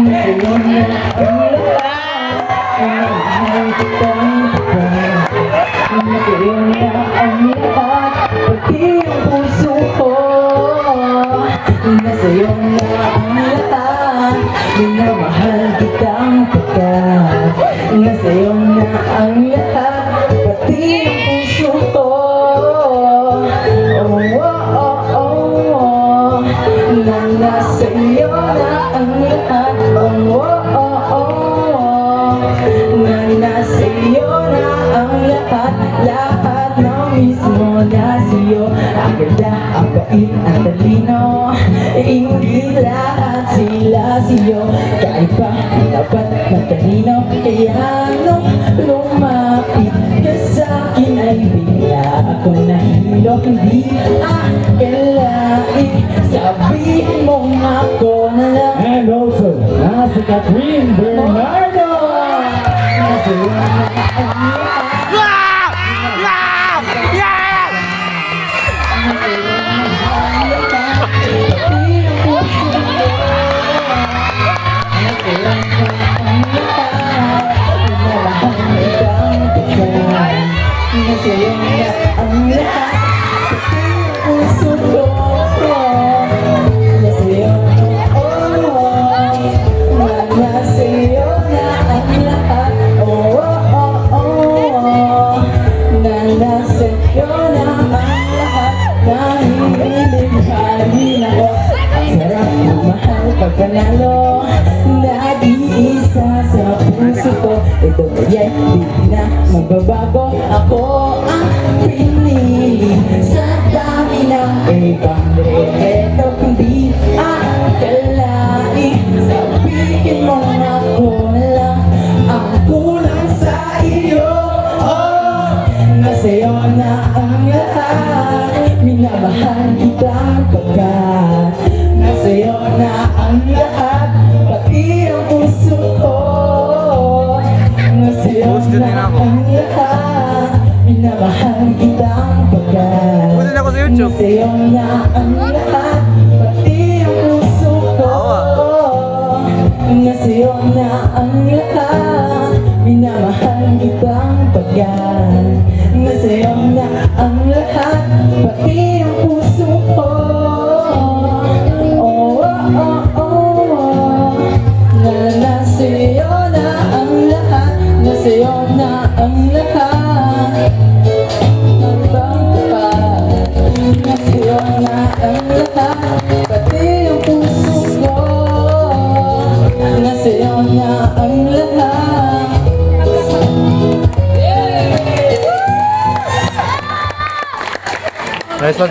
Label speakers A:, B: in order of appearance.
A: Sa'yo na ang lahat, minamahal kitang pagkat. Sa'yo na ang lahat, pati ang puso ko. Sa'yo na ang lahat, minamahal kitang pagkat. Sa'yo na ang lahat, pati ang puso ko. Sa'yo na ang lahat, sa'yo na ang lahat, lahat na mismo na sa'yo. Ang ganda, ang bait, ang talino, hindi lahat sila sa'yo. Kahit pa dapat matalino, kaya nung lumapit ka sa'kin ay bigla ako nahilo. Hindi akalain, sabihin mo ako na lang.
B: And also, si Catherine Bernardo!
A: Sa'yo na ang lahat, sa'yo na ang lahat, pati ang puso ko. Sa'yo, sa'yo na ang lahat, sa'yo na ang lahat, nahihilig-halin ako. Ang sarap magmahal pagpanalo, nag-iisa sa puso ko. Ito ba'y di na magbabago? Ako ang pinili sa dami ng ibang reto. Hindi akalain, sabihin mo ako na lang ang kulang sa iyo. Sa'yo na ang lahat, minamahal kitang pagkat. Sa'yo na ang lahat, pati ang puso ko. Sa'yo na ang lahat, minamahal kitang pagkat. Sa'yo na ang lahat, pati ang puso ko. Sa'yo na ang lahat, minamahal kitang pagkat. Sa'yo na ang lahat, pati ang puso ko. Sa'yo na ang lahat, sa'yo na ang lahat. Sa'yo na ang lahat, pati ang puso ko. Sa'yo na ang lahat.
B: Nice one.